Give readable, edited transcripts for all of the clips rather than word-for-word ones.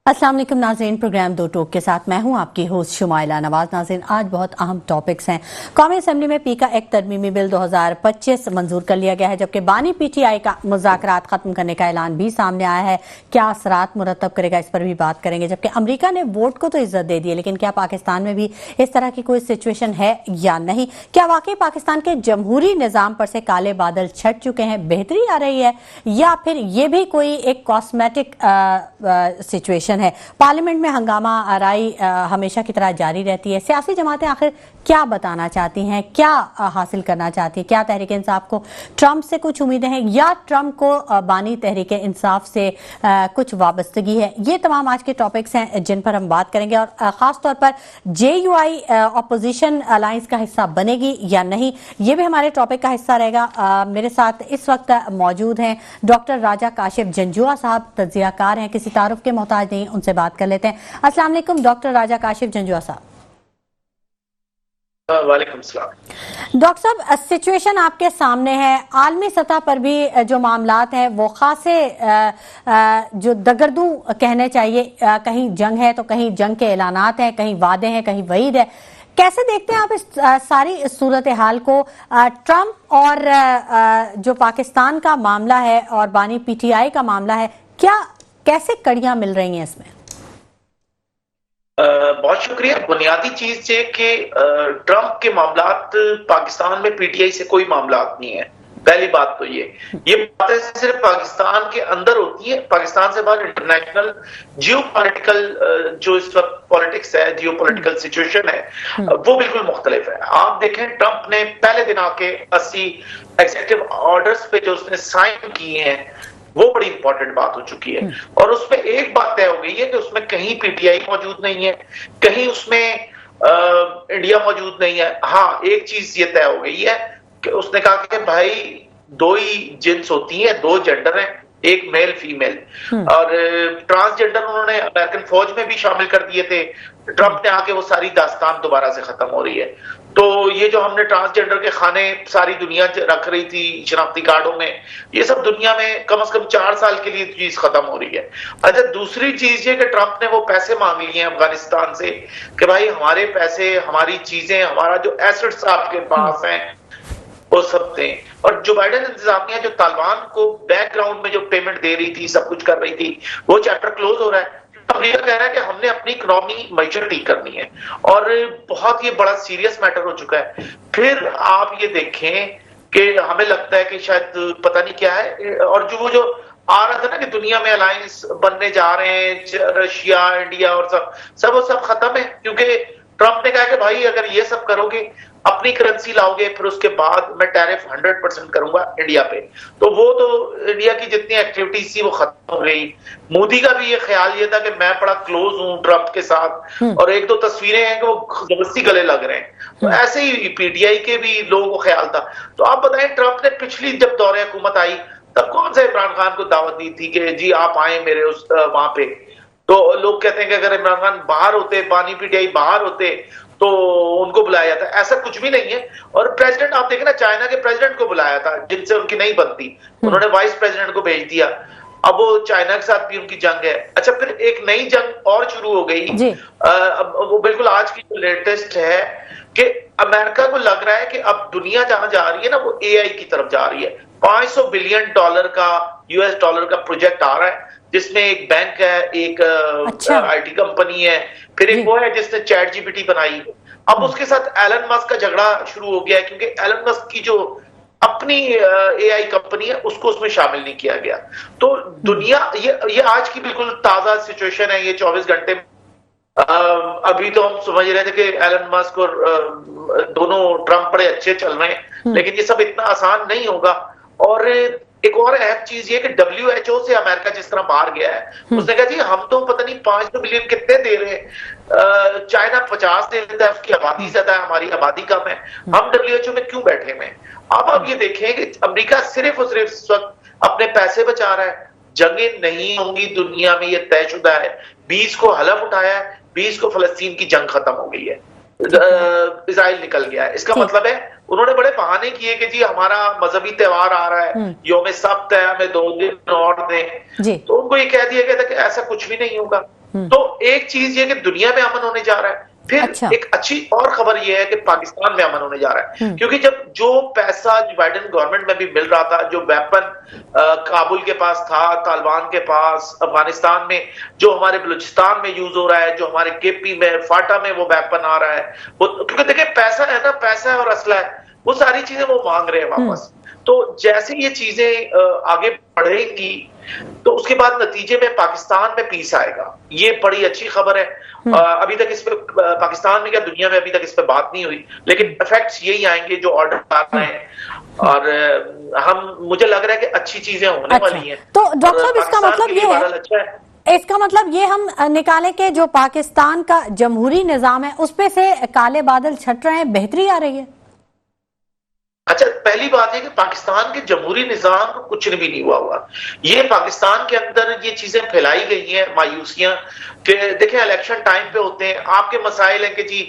अस्सलाम वालेकुम नाज़रीन, प्रोग्राम दो टोक के साथ मैं हूं आपकी होस्ट शुमाइला नवाज। नाज़रीन, आज बहुत अहम टॉपिक्स हैं। कौमी असम्बली में पी का एक तरमीमी बिल 2025 मंजूर कर लिया गया है, जबकि बानी PTI का मुज़ाकरात खत्म करने का ऐलान भी सामने आया है। क्या असरात मुरतब करेगा, इस पर भी बात करेंगे। जबकि अमरीका ने वोट को तो इज्जत दे दी है, लेकिन क्या पाकिस्तान में भी इस तरह की कोई सिचुएशन है या नहीं? क्या वाकई पाकिस्तान के जमहूरी निज़ाम पर से काले बादल छट चुके हैं, बेहतरी आ रही है, या फिर ये भी कोई एक कॉस्मेटिक सिचुएशन है? पार्लियामेंट में हंगामा आराई हमेशा की तरह जारी रहती है। सियासी जमातें आखिर क्या बताना चाहती हैं, क्या हासिल करना चाहती है? क्या तहरीक इंसाफ को ट्रंप से कुछ उम्मीदें हैं, या ट्रंप को बानी तहरीक इंसाफ से कुछ वाबस्तगी है? ये तमाम आज के टॉपिक्स हैं जिन पर हम बात करेंगे, और खास तौर पर JUI अपोजिशन अलायंस का हिस्सा बनेगी या नहीं, ये भी हमारे टॉपिक का हिस्सा रहेगा। मेरे साथ इस वक्त मौजूद हैं डॉक्टर राजा काशिफ जंजुआ साहब, तज्जियाकार हैं, किसी तारुफ के मोहताज नहीं, उनसे बात कर लेते हैं। अस्सलाम वालेकुम डॉक्टर राजा काशिफ जंजुआ साहब। वालेकुम सलाम। डॉक्टर साहब, सिचुएशन आपके सामने है। आलमी सतह पर भी जो मामलात हैं वो खासे जो दगरदू कहने चाहिए, कहीं जंग है तो कहीं जंग के ऐलानात हैं, कहीं वादे हैं, कहीं वईद है। कैसे देखते हैं आप इस सारी सूरत हाल को? ट्रंप और जो पाकिस्तान का मामला है और बानी PTI का मामला है, क्या कैसे कड़ियां मिल रही हैं इसमें? बहुत शुक्रिया। बुनियादी चीज है कि ट्रंप के मामलात पाकिस्तान में PTI से कोई मामलात नहीं है। पहली बात तो ये बातें सिर्फ पाकिस्तान के अंदर होती है। पाकिस्तान से बाहर इंटरनेशनल जियोपॉलिटिकल जो इस वक्त पॉलिटिक्स है, जियोपॉलिटिकल सिचुएशन है, वो बिल्कुल मुख्तलिफ है। आप देखें, ट्रंप ने पहले दिन आके 80 एग्जीक्यूटिव ऑर्डर्स पे जो उसने साइन किए हैं, वो बड़ी इंपॉर्टेंट बात हो चुकी है। और उसमें एक बात तय हो गई है कि उसमें कहीं PTI मौजूद नहीं है, कहीं उसमें इंडिया मौजूद नहीं है। हाँ, एक चीज ये तय हो गई है कि उसने कहा कि भाई दो ही जिन्स होती हैं, दो जेंडर हैं, एक मेल फीमेल। और ट्रांसजेंडर उन्होंने अमेरिकन फौज में भी शामिल कर दिए थे। ट्रंप ने आके वो सारी दास्तान दोबारा से खत्म हो रही है। तो ये जो हमने ट्रांसजेंडर के खाने सारी दुनिया रख रही थी शनाख्ती कार्डों में, ये सब दुनिया में कम से कम 4 साल के लिए चीज खत्म हो रही है। अच्छा, दूसरी चीज ये कि ट्रंप ने वो पैसे मांग लिए हैं अफगानिस्तान से कि भाई हमारे पैसे, हमारी चीजें, हमारा जो एसेट्स आपके पास हैं वो सब थे। और जो बाइडेन इंतजामिया जो तालिबान को बैकग्राउंड में जो पेमेंट दे रही थी, सब कुछ कर रही थी, वो चैप्टर क्लोज हो रहा है। अमेरिका कह रहा है कि हमने अपनी इकोनॉमी मैशर ठीक करनी है, और बहुत ये बड़ा सीरियस मैटर हो चुका है। फिर आप ये देखें कि हमें लगता है कि शायद पता नहीं क्या है, और जो वो जो आ रहा था ना कि दुनिया में अलायंस बनने जा रहे हैं, रशिया, इंडिया और सब खत्म है। क्योंकि ट्रंप ने कहा कि भाई अगर ये सब करोगे, अपनी करेंसी लाओगे, फिर उसके बाद मैं टैरिफ 100% करूंगा इंडिया पे, तो वो तो इंडिया की जितनी एक्टिविटीज थी वो खत्म हो गई। मोदी का भी ये ख्याल ये था कि मैं बड़ा क्लोज हूं ट्रंप के साथ, और एक दो तस्वीरें हैं कि वो जबरदस्ती गले लग रहे हैं। तो ऐसे ही PTI के भी लोगों को ख्याल था। तो आप बताएं, ट्रंप ने पिछली जब दौरे हुकूमत आई तब कौन सा इमरान खान को दावत दी थी कि जी आप आए मेरे उस वहां पे? तो लोग कहते हैं कि अगर इमरान खान बाहर होते, बानी PTI बाहर होते, तो उनको बुलाया जाता। ऐसा कुछ भी नहीं है। और प्रेसिडेंट आप देखें ना, चाइना के प्रेसिडेंट को बुलाया था जिनसे उनकी नहीं बनती, उन्होंने वाइस प्रेसिडेंट को भेज दिया। अब वो चाइना के साथ भी उनकी जंग है। अच्छा, फिर एक नई जंग और शुरू हो गई। अब वो बिल्कुल आज की जो लेटेस्ट है कि अमेरिका को लग रहा है कि अब दुनिया जहां जा रही है ना, वो AI की तरफ जा रही है। $500 बिलियन का US डॉलर का प्रोजेक्ट आ रहा है, जिसमें एक बैंक है, एक IT कंपनी है, फिर एक वो है जिसने ChatGPT बनाई। अब उसके साथ एलन मस्क का झगड़ा शुरू हो गया है, क्योंकि एलन मस्क की जो अपनी AI कंपनी है उसको उसमें शामिल नहीं किया गया। तो दुनिया ये आज की बिल्कुल ताजा सिचुएशन है, ये 24 घंटे। अभी तो हम समझ रहे थे कि एलन मस्क और दोनों ट्रंप बड़े अच्छे चल रहे हैं, लेकिन ये सब इतना आसान नहीं होगा। और एक और अहम चीज ये कि WHO से अमेरिका जिस तरह बाहर गया है, उसने कहा जी हम तो पता नहीं 500 बिलियन कितने दे रहे हैं, चाइना 50 दे देता है, उसकी आबादी ज्यादा है, हमारी आबादी कम है, हम WHO में क्यों बैठे में? अब आप ये देखें कि अमेरिका सिर्फ और सिर्फ इस वक्त अपने पैसे बचा रहा है। जंगें नहीं होंगी दुनिया में, ये तयशुदा है। 20 को हलफ उठाया है, 20 को फलस्तीन की जंग खत्म हो गई है, इजराइल निकल गया है। इसका मतलब है उन्होंने बड़े बहाने किए कि जी हमारा मजहबी त्योहार आ रहा है, यौम सब्त है, हमें 2 दिन और दें। तो उनको ये कह दिया गया था कि ऐसा कुछ भी नहीं होगा। तो एक चीज ये कि दुनिया में अमन होने जा रहा है। फिर अच्छा। एक अच्छी और खबर यह है कि पाकिस्तान में अमन होने जा रहा है, क्योंकि जब जो पैसा जो बाइडेन गवर्नमेंट में भी मिल रहा था, जो वेपन काबुल के पास था, तालिबान के पास, अफगानिस्तान में जो हमारे बलूचिस्तान में यूज हो रहा है, जो हमारे केपी में, फाटा में वो वेपन आ रहा है, वो क्योंकि देखिए पैसा है ना, पैसा है और असला है, वो सारी चीजें वो मांग रहे हैं वापस। तो जैसे ये चीजें आगे बढ़ेंगी तो उसके बाद नतीजे में पाकिस्तान में पीस आएगा। ये बड़ी अच्छी खबर है। अभी तक इस पे पाकिस्तान में क्या दुनिया में अभी तक इस पे बात नहीं हुई, लेकिन इफेक्ट्स यही आएंगे जो ऑर्डर आ रहे हैं, और मुझे लग रहा है कि अच्छी चीजें होने वाली हैं। तो डॉक्टर साहब इसका मतलब ये है, अच्छा है, इसका मतलब ये हम निकालें कि जो पाकिस्तान का जमहूरी निजाम है उस पे से काले बादल छट रहे हैं, बेहतरी आ रही है। अच्छा, पहली बात है कि पाकिस्तान के जमहूरी निजाम को कुछ भी नहीं हुआ। ये पाकिस्तान के अंदर ये चीजें फैलाई गई हैं, मायूसियां, कि देखें इलेक्शन टाइम पे होते हैं, आपके मसाइल हैं कि जी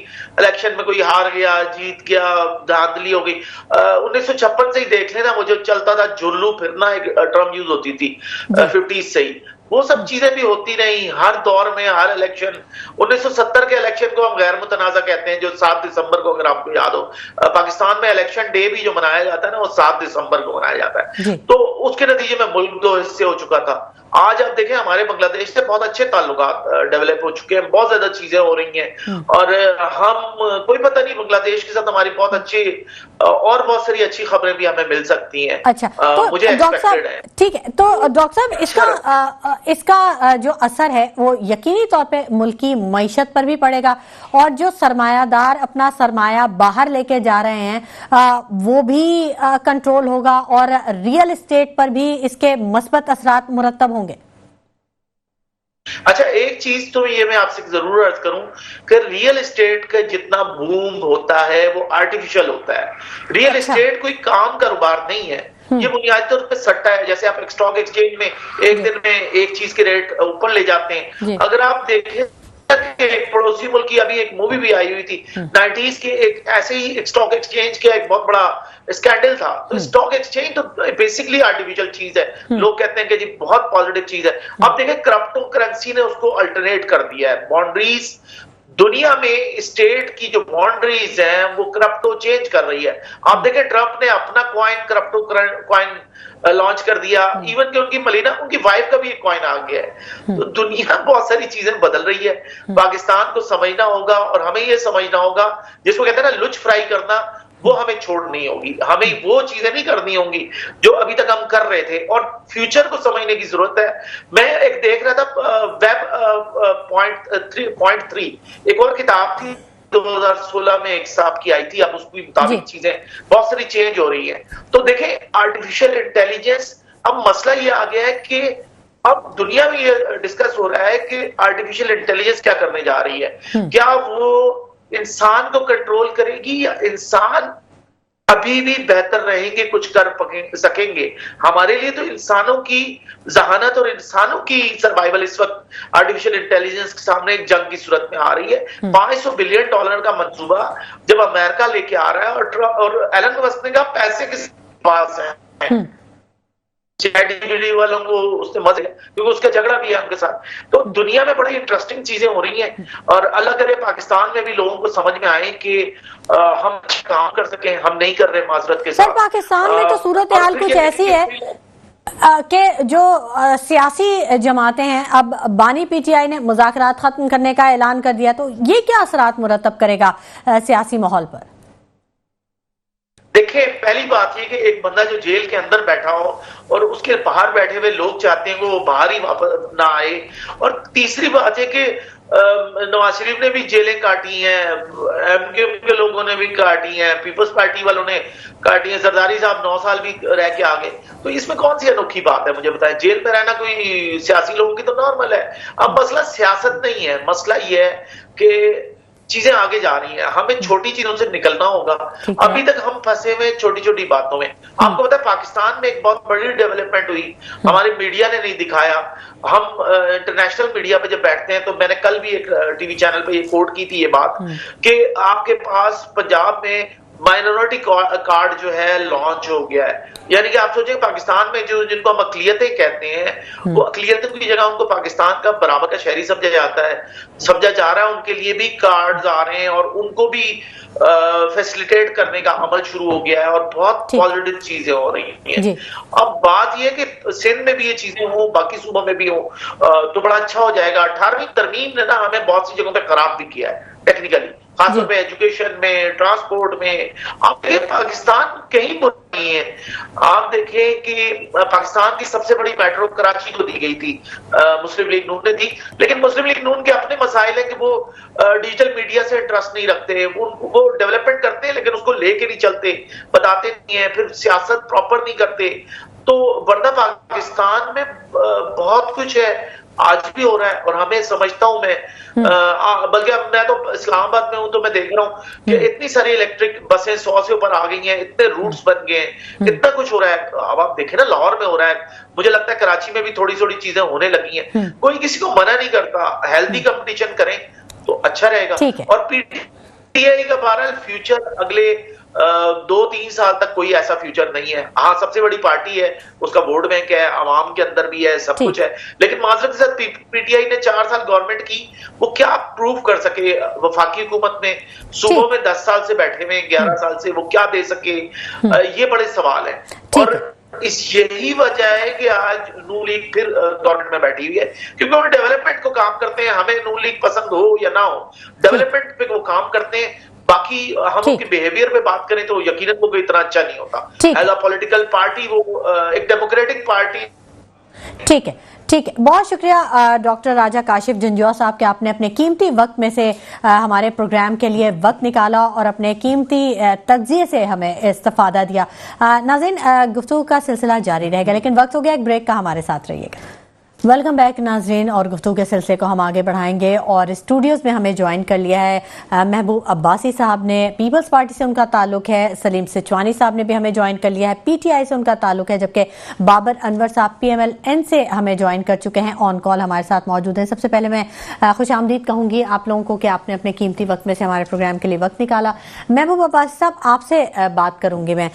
इलेक्शन में कोई हार गया, जीत गया, धांधली हो गई। 1956 से ही देख लेना, वो जो चलता था जुल्लू फिरना, एक टर्म यूज होती थी 50s से ही, वो सब चीजें भी होती रही हर दौर में, हर इलेक्शन। 1970 के इलेक्शन को हम गैर मुतनाज़ा कहते हैं, जो 7 दिसंबर को, अगर आपको याद हो, पाकिस्तान में इलेक्शन डे भी जो मनाया जाता है ना, वो 7 दिसंबर को मनाया जाता है। तो उसके नतीजे में मुल्क 2 हिस्से हो चुका था। आज आप देखें हमारे बांग्लादेश से बहुत अच्छे ताल्लुकात डेवलप हो चुके हैं, बहुत ज्यादा चीजें हो रही हैं, और हम कोई पता नहीं, बांग्लादेश के साथ हमारी बहुत अच्छी और बहुत सारी अच्छी खबरें भी हमें मिल सकती हैं। अच्छा, तो मुझे एक्सपेक्टेड है। ठीक है, तो डॉक्टर साहब इसका जो असर है वो यकीनी तौर पे मुल्क की मईशत पर भी पड़ेगा, और जो सरमायादार अपना सरमाया बाहर लेके जा रहे हैं वो भी कंट्रोल होगा, और रियल एस्टेट पर भी इसके मस्बत असरात मुरत्तब होंगे। अच्छा, एक चीज तो ये मैं आपसे जरूर अर्ज करूं कि रियल एस्टेट का जितना बूम होता है वो आर्टिफिशियल होता है। रियल एस्टेट कोई काम कारोबार नहीं है, ये बुनियादी तौर पे सट्टा है। जैसे आप स्टॉक एक्सचेंज में एक दिन में एक चीज के रेट ऊपर ले जाते हैं। अगर आप देखें एक पड़ोसी मुल्क की अभी एक मूवी भी आई हुई थी 90s के, एक ऐसे ही स्टॉक एक्सचेंज का एक बहुत बड़ा स्कैंडल था। तो स्टॉक एक्सचेंज तो बेसिकली आर्टिफिशियल चीज है, लोग कहते हैं कि जी बहुत पॉजिटिव चीज है। अब देखें क्रिप्टो करेंसी ने उसको अल्टरनेट कर दिया है। बाउंड्रीज दुनिया में स्टेट की जो बाउंड्रीज हैं वो क्रिप्टो चेंज कर रही है। आप देखें ट्रंप ने अपना कॉइन, क्रिप्टो कॉइन लॉन्च कर दिया, इवन कि उनकी मलीना, उनकी वाइफ का भी एक कॉइन आ गया है। तो दुनिया बहुत सारी चीजें बदल रही है। पाकिस्तान को समझना होगा, और हमें ये समझना होगा, जिसको कहते हैं ना लुच फ्राई करना, वो हमें छोड़नी होगी। हमें वो चीजें नहीं करनी होंगी जो अभी तक हम कर रहे थे, और फ्यूचर को समझने की जरूरत है। मैं एक देख रहा था वेब पॉइंट 3 एक और किताब थी 2016 में एक साहब की आई थी। अब उसके मुताबिक चीजें बहुत सारी चेंज हो रही हैं। तो देखें आर्टिफिशियल इंटेलिजेंस, अब मसला ये आ गया है कि अब दुनिया में ये डिस्कस हो रहा है कि आर्टिफिशियल इंटेलिजेंस क्या करने जा रही है। क्या वो इंसान को कंट्रोल करेगी, या इंसान अभी भी बेहतर रहेंगे, कुछ कर सकेंगे? हमारे लिए तो इंसानों की जहानत और इंसानों की सर्वाइवल इस वक्त आर्टिफिशियल इंटेलिजेंस के सामने एक जंग की सूरत में आ रही है। $500 बिलियन का मंसूबा जब अमेरिका लेके आ रहा है, और एलन मस्क ने कहा पैसे किस पास है, चैटजीपीटी वालों को उससे मजे, क्योंकि उसका झगड़ा भी है उनके साथ। तो दुनिया में बड़ी इंटरेस्टिंग चीजें हो रही हैं, और अल्लाह करे पाकिस्तान में भी लोगों को समझ में आए कि हम काम कर सकें। हम नहीं कर रहे माजरत के साथ। सर, पाकिस्तान में तो सूरत हाल कुछ ऐसी है कि जो सियासी जमातें हैं, अब बानी पीटीआई ने मुज़ाकरात खत्म करने का ऐलान कर दिया, तो ये क्या असरात मुरत्तब करेगा सियासी माहौल पर? देखिए, पहली बात ये कि एक बंदा जो जेल के अंदर बैठा हो और उसके बाहर बैठे हुए लोग चाहते हैं कि वो बाहर ही वापस ना आए। और तीसरी बात है कि नवाज शरीफ ने भी जेलें काटी हैं, एमक्यू के लोगों ने भी काटी हैं, पीपल्स पार्टी वालों ने काटी हैं, जरदारी साहब 9 साल भी रह के आ गए। तो इसमें कौन सी अनोखी बात है, मुझे बताएं? जेल में रहना कोई सियासी लोगों की तो नॉर्मल है। अब मसला सियासत नहीं है, मसला ये है कि चीजें आगे जा रही हैं, हमें छोटी चीजों से निकलना होगा। अभी तक हम फंसे हुए छोटी छोटी बातों में। आपको पता है पाकिस्तान में एक बहुत बड़ी डेवलपमेंट हुई, हमारे मीडिया ने नहीं दिखाया। हम इंटरनेशनल मीडिया पे जब बैठते हैं, तो मैंने कल भी एक टीवी चैनल पे ये कोट की थी ये बात कि आपके पास पंजाब में माइनॉरिटी कार्ड जो है लॉन्च हो गया है। यानी कि आप सोचिए पाकिस्तान में जो जिनको हम अकलियतें कहते हैं, वो अकलियतों की जगह उनको पाकिस्तान का बराबर का शहरी समझा जाता है, समझा जा रहा है। उनके लिए भी कार्ड्स आ रहे हैं और उनको भी फैसिलिटेट करने का अमल शुरू हो गया है और बहुत पॉजिटिव चीजें हो रही हैं। अब बात यह है कि सिंध में भी ये चीजें हो, बाकी सूबों में भी हो तो बड़ा अच्छा हो जाएगा। 18वीं तरमीम ने ना हमें बहुत सी जगहों पे खराब भी किया है टेक्निकली, खासतौर पे एजुकेशन में, ट्रांसपोर्ट में। आप देखें पाकिस्तान कहीं नहीं है। आप देखें कि पाकिस्तान की सबसे बड़ी मेट्रो कराची को दी गई थी, मुस्लिम लीग नून ने दी, लेकिन मुस्लिम लीग नून के अपने मसाइल है कि वो डिजिटल मीडिया से इंटरेस्ट नहीं रखते। वो डेवलपमेंट करते हैं लेकिन उसको लेके नहीं चलते, बताते नहीं है, फिर सियासत प्रॉपर नहीं करते। तो वरना पाकिस्तान में बहुत कुछ है, आज भी हो रहा है और हमें समझता हूं मैं, बल्कि मैं तो इस्लामाबाद में हूं तो मैं देख रहा हूं कि इतनी सारी इलेक्ट्रिक बसें 100 से ऊपर आ गई हैं, इतने रूट्स बन गए हैं, इतना कुछ हो रहा है। अब आप देखें ना लाहौर में हो रहा है, मुझे लगता है कराची में भी थोड़ी थोड़ी चीजें होने लगी हैं। कोई किसी को मना नहीं करता, हेल्दी कंपटीशन करें तो अच्छा रहेगा। और पीटीआई का बहरहाल फ्यूचर अगले 2-3 साल तक कोई ऐसा फ्यूचर नहीं है। हाँ, सबसे बड़ी पार्टी है, उसका वोट बैंक है, आवाम के अंदर भी है, सब कुछ है, लेकिन माजरत के साथ पीटीआई ने 4 साल गवर्नमेंट की, वो क्या प्रूव कर सके वफाकी हुकूमत में? सूबों में 10 साल से बैठे हुए, 11 साल से, वो क्या दे सके? ये बड़े सवाल है। और यही वजह है कि आज नून लीग फिर गवर्नमेंट में बैठी हुई है, क्योंकि वो डेवलपमेंट को काम करते हैं। हमें नून लीग पसंद हो या ना हो, डेवलपमेंट पे वो काम करते हैं। बाकी हम उनके बिहेवियर पे बात करें तो यकीनन वो कोई इतना अच्छा नहीं होता। एज अ पॉलिटिकल पार्टी वो एक डेमोक्रेटिक पार्टी। ठीक है, ठीक है, बहुत शुक्रिया डॉक्टर राजा काशिफ जंजुआ साहब के, आपने अपने कीमती वक्त में से हमारे प्रोग्राम के लिए वक्त निकाला और अपने कीमती तज्जिए से हमें इस्तिफादा दिया। नाज़रीन, गुफ्तगू का सिलसिला जारी रहेगा, लेकिन वक्त हो गया एक ब्रेक का, हमारे साथ रहिएगा। वेलकम बैक नाजरीन, और गुफ्तगू के सिलसिले को हम आगे बढ़ाएंगे और स्टूडियोज़ में हमें ज्वाइन कर लिया है महबूब अब्बासी साहब ने, पीपल्स पार्टी से उनका ताल्लुक है। सलीम सिचवानी साहब ने भी हमें ज्वाइन कर लिया है, पीटीआई से उनका ताल्लुक है, जबकि बाबर अनवर साहब पीएमएलएन से हमें ज्वाइन कर चुके हैं, ऑन कॉल हमारे साथ मौजूद हैं। सबसे पहले मैं खुश आमदीद कहूँगी आप लोगों को कि आपने अपने कीमती वक्त में से हमारे प्रोग्राम के लिए वक्त निकाला। महबूब अब्बासी साहब, आपसे बात करूँगी मैं,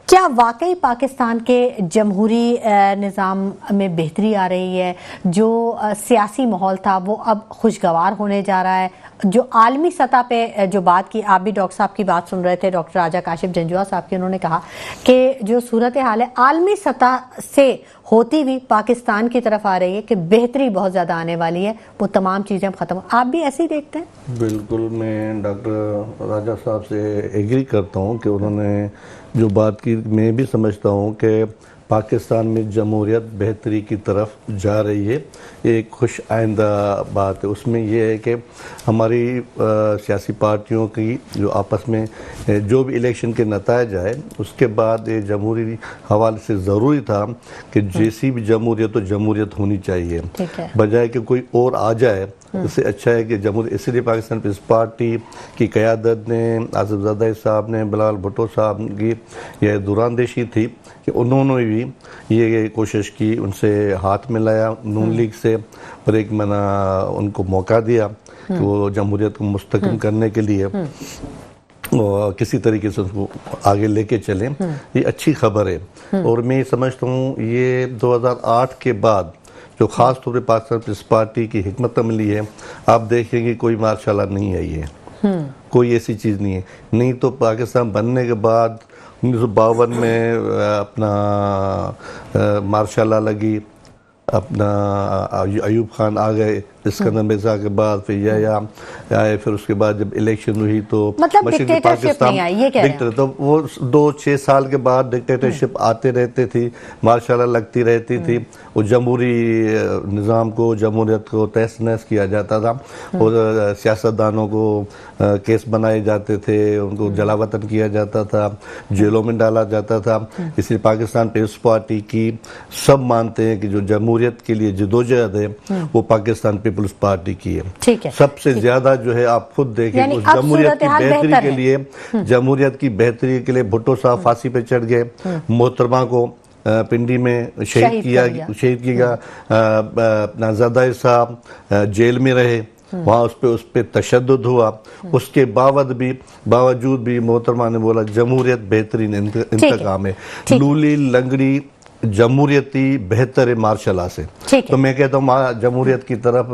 क्या वाकई पाकिस्तान के जमहूरी निज़ाम में बेहतरी आ रही है? जो सियासी माहौल था वो अब खुशगवार होने जा रहा है? जो आलमी सतह पे जो बात की, आप भी डॉक्टर साहब की बात सुन रहे थे, डॉक्टर राजा काशिफ जंजुआ साहब की, उन्होंने कहा कि जो सूरत हाल है आलमी सतह से होती हुई पाकिस्तान की तरफ आ रही है कि बेहतरी बहुत ज़्यादा आने वाली है, वो तमाम चीज़ें अब ख़त्म। आप भी ऐसे ही देखते हैं? बिल्कुल, मैं डॉक्टर राजा साहब से एग्री करता हूँ कि उन्होंने जो बात की, मैं भी समझता हूँ कि पाकिस्तान में जमहूरियत बेहतरी की तरफ जा रही है। ये एक खुश आइंदा बात है। उसमें यह है कि हमारी सियासी पार्टियों की जो आपस में जो भी इलेक्शन के नतायज आए, उसके बाद ये जमहूरी हवाले से ज़रूरी था कि जैसी भी जमहूरियत तो जमहूरियत होनी चाहिए, बजाय कि कोई और आ जाए। इससे अच्छा है कि जमहूरियत, इसलिए पाकिस्तान पीपल्स पार्टी की क़यादत ने, आसिफ ज़रदारी साहब ने, बिलाल भुट्टो साहब की यह दुरानदेशी थी कि उन्होंने भी ये कोशिश की, उनसे हाथ मिलाया नून लीग से, और एक मना उनको मौका दिया कि वो जमहूरियत को मुस्तकम करने के लिए और किसी तरीके से उसको आगे लेके चलें। ये अच्छी खबर है। और मैं समझता हूँ ये 2008 के बाद जो ख़ास तौर पर पाकिस्तान पीपल्स पार्टी की हिकमत अमली है, आप देखेंगे कोई मार्शाल्लाह नहीं आई है, कोई ऐसी चीज़ नहीं है। नहीं तो पाकिस्तान बनने के बाद 1952 में अपना मार्शाल्लाह लगी, अपना अयूब खान आ गए, सिकंदर मिर्जा के बाद फिर यह आए, फिर उसके बाद जब इलेक्शन हुई तो मतलब पाकिस्तान दिखते, तो वो 2-6 साल के बाद डिक्टेटरशिप आते रहते थी, मार्शाल्लाह लगती रहती थी। वो जमहूरी निज़ाम को, जमहूरियत को तहस नहस किया जाता था, और सियासतदानों को केस बनाए जाते थे, उनको जलावतन किया जाता था, जेलों में डाला जाता था। इसलिए पाकिस्तान पीपल्स पार्टी की सब मानते हैं कि जो जमहूरियत के लिए जदोजहद है वो पाकिस्तान पीपल्स पार्टी की है। ठीक है, सबसे ज्यादा जो है आप खुद देखें, उस जमहूरियत की बेहतरी के लिए, जमहूरियत की बेहतरी के लिए भुट्टो साहब फांसी पे चढ़ गए, मोहतरमा को पिंडी में शहीद किया, अपना ज़रदारी साहब जेल में रहे, वहाँ उस पे तशद्दुद हुआ, उसके बावजूद भी मोहतरमा ने बोला जमहूरियत बेहतरीन इंतकाम है, लूली लंगड़ी जमहूरियती बेहतर है मार्शल लॉ से। तो मैं कहता हूँ जमहूरियत की तरफ,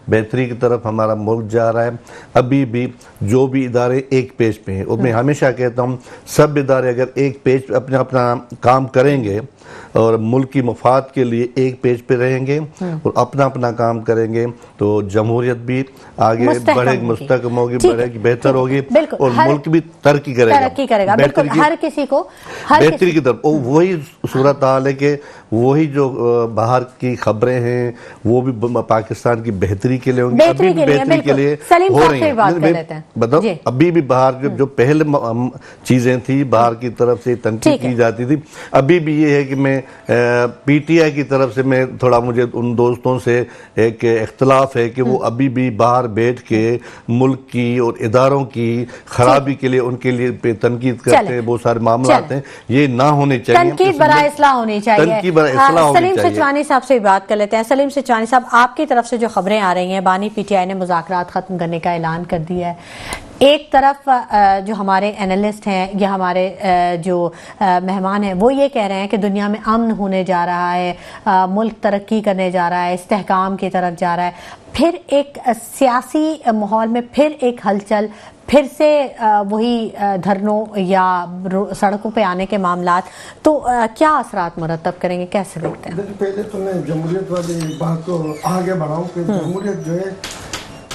बेहतरी की तरफ हमारा मुल्क जा रहा है। अभी भी जो भी इदारे एक पेज पे हैं, और मैं हमेशा कहता हूँ सब इदारे अगर एक पेज पे अपना अपना काम करेंगे और मुल्क की मफाद के लिए एक पेज पे रहेंगे और अपना अपना काम करेंगे तो जमहूरियत भी आगे बढ़ेगी, मुस्तहकम होगी, बढ़ेगी, बेहतर होगी और मुल्क भी तरक्की करेगा। बिल्कुल, हर किसी को बेहतरी की तरफ। वही सूरत हाल है कि वही जो बाहर की खबरें हैं वो भी पाकिस्तान की बेहतरी के लिए होंगी, अभी भी बेहतरी के लिए हो रही हैं। बताओ, अभी भी बाहर जो पहले चीजें थी बाहर की तरफ से तनकीद की जाती थी, अभी भी ये है कि मैं पीटीआई की तरफ से मैं थोड़ा, मुझे उन दोस्तों से एक इख्तलाफ है कि वो अभी भी बाहर बैठ के मुल्क की और इदारों की खराबी के लिए उनके लिए तनकीद करते हैं। बहुत सारे मामला हैं, ये ना होने चाहिए, तनकीद बराए इस्लाह होनी चाहिए। सलीम सिचवानी साहब से बात कर लेते हैं। सलीम सिचवानी साहब, आपकी तरफ से जो खबरें आ रही हैं, बानी पीटीआई ने मुज़ाकरात खत्म करने का ऐलान कर दिया है। एक तरफ जो हमारे एनालिस्ट हैं या हमारे जो मेहमान हैं वो ये कह रहे हैं कि दुनिया में अमन होने जा रहा है, मुल्क तरक्की करने जा रहा है, इस्तेहकाम की तरफ जा रहा है। फिर एक सियासी माहौल में फिर एक हलचल, फिर से वही धरनों या सड़कों पे आने के मामलात, तो क्या असरात मुरतब करेंगे, कैसे देखते हैं? पहले तो मैं जमहूरियत वाली बात को आगे बढ़ाऊं कि जमहूरियत जो है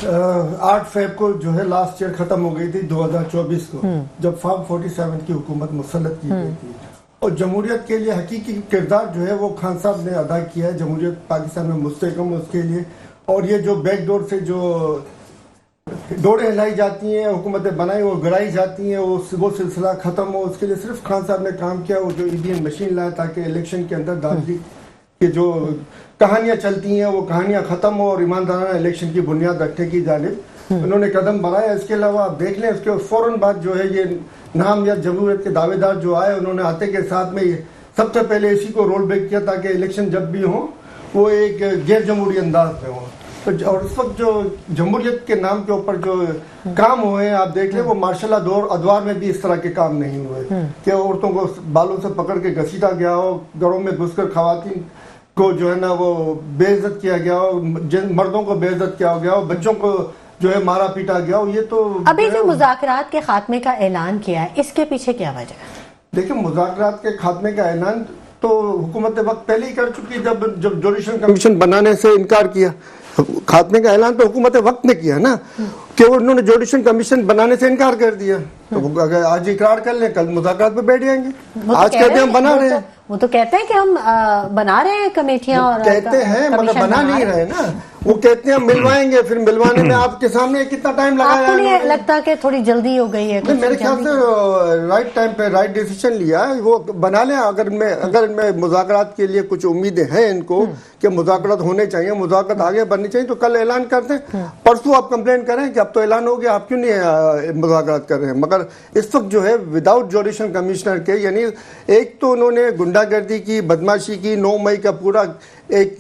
8 फ़रवरी को जो है लास्ट ईयर खत्म हो गई थी 2024 को, जब फॉर्म 47 की हुकूमत मुसल्लत की गई थी। और जमहूरियत के लिए हकीकी किरदार जो है वो खान साहब ने अदा किया है। जमहूरियत पाकिस्तान में मुस्तहकम उसके लिए, और ये जो बैकडोर से जो डोरें हिलाई जाती हैं, हुकूमतें बनाई और गिराई जाती हैं, वो सिलसिला खत्म हो, उसके लिए सिर्फ खान साहब ने काम किया। वो जो ईवीएम मशीन लाया ताकि इलेक्शन के अंदर दाखिली की जो कहानियां चलती हैं वो कहानियां खत्म हो और ईमानदाराना इलेक्शन की बुनियाद रखने की जानिब उन्होंने कदम बढ़ाया। इसके अलावा आप देख लें, उसके फौरन बाद जो है ये नाम या जमहूरियत के दावेदार जो आए, उन्होंने आते के साथ में सबसे पहले इसी को रोल बैक किया ताकि इलेक्शन जब भी हो वो एक गैर जमहूरी अंदाज में हो। तो और इस वक्त जो जमहूरियत के नाम के ऊपर जो काम हुए हैं आप देख लें, वो मार्शल दौर अदवार में भी इस तरह के काम नहीं हुए कि औरतों को बालों से पकड़ के घसीटा गया हो, घरों में घुसकर खवातीन को जो है ना वो बेइज्जत किया गया हो, मर्दों को बेइज्जत किया गया हो, बच्चों को जो है मारा पीटा गया हो। ये तो अभी जो मुज़ाकरात के खात्मे का ऐलान किया है, इसके पीछे क्या वजह है? देखिए, मुज़ाकरात के खात्मे का ऐलान तो हुकूमत वक्त पहले ही कर चुकी, जब जुडिशल कमीशन बनाने से इनकार किया। खात्मे का ऐलान तो हुकूमत वक्त ने किया ना, कि उन्होंने जुडिशल कमीशन बनाने से इनकार कर दिया। तो अगर आज इकरार कर लें, कल मुज़ाकरात पे बैठ जाएंगे। आज कहते हैं हम बना रहे हैं, वो तो कहते हैं कि हम बना रहे हैं कमेटियां, और कहते हैं मगर बना नहीं रहे ना। वो कहते हैं मिलवाएंगे, फिर मिलवाने में आपके सामने कितना टाइम लगाया। आपको नहीं लगता कि थोड़ी जल्दी हो गई है? मेरे ख्याल से राइट टाइम पे राइट डिसीजन लिया है, वो बना लें। अगर इनमें मुज़ाकरात के लिए कुछ उम्मीदें हैं इनको कि मुज़ाकरात होने चाहिए, मुज़ाकरात आगे बढ़नी चाहिए, तो कल ऐलान करते हैं। परसों आप कंप्लेंट करें कि अब तो ऐलान हो गया, आप क्यों नहीं मुज़ाकरात कर रहे हैं। मगर इस वक्त जो है विदाउट जुडिशल कमिश्नर के, यानी एक तो उन्होंने गुंडागर्दी की, बदमाशी की, 9 मई का पूरा एक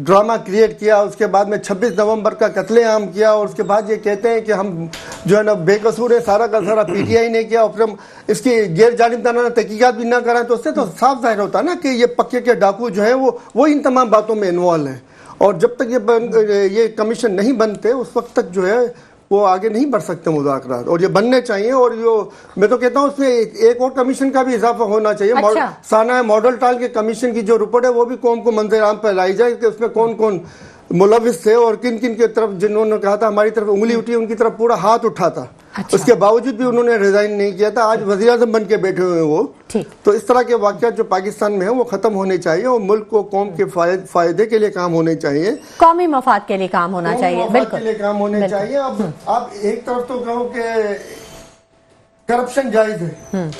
ड्रामा क्रिएट किया, उसके बाद में 26 नवंबर का कत्लेआम किया, और उसके बाद ये कहते हैं कि हम जो है ना बेकसूर है, सारा का सारा पीटीआई ने किया, और फिर हम इसकी गैर जानिबदाराना तहकीकात भी ना कराएं, तो उससे तो साफ जाहिर होता है ना कि ये पक्के के डाकू जो है वो इन तमाम बातों में इन्वॉल्व हैं। और जब तक ये कमीशन नहीं बनते उस वक्त तक जो है वो आगे नहीं बढ़ सकते मुज़ाकरात, और ये बनने चाहिए। और जो मैं तो कहता हूँ उसमें एक और कमीशन का भी इजाफा होना चाहिए। अच्छा। साना मॉडल टाल के कमीशन की जो रिपोर्ट है वो भी कौम को मंजर आम पर लाई जाए कि उसमें कौन कौन मुलविस थे और किन किन की तरफ, जिन्होंने कहा था हमारी तरफ उंगली उठी, उनकी तरफ पूरा हाथ उठा था। अच्छा। उसके बावजूद भी उन्होंने रिजाइन नहीं किया था। आज वज़ीर-ए-आज़म बन के बैठे हुए हैं वो। तो इस तरह के वाक़यात जो पाकिस्तान में है वो खत्म होने चाहिए, और मुल्क को कौम के फायदे के लिए काम होने चाहिए, कौमी मफाद के लिए काम होना चाहिए, बिल्कुल के लिए काम होने चाहिए। अब आप एक तरफ तो कहो कि करप्शन जायज है,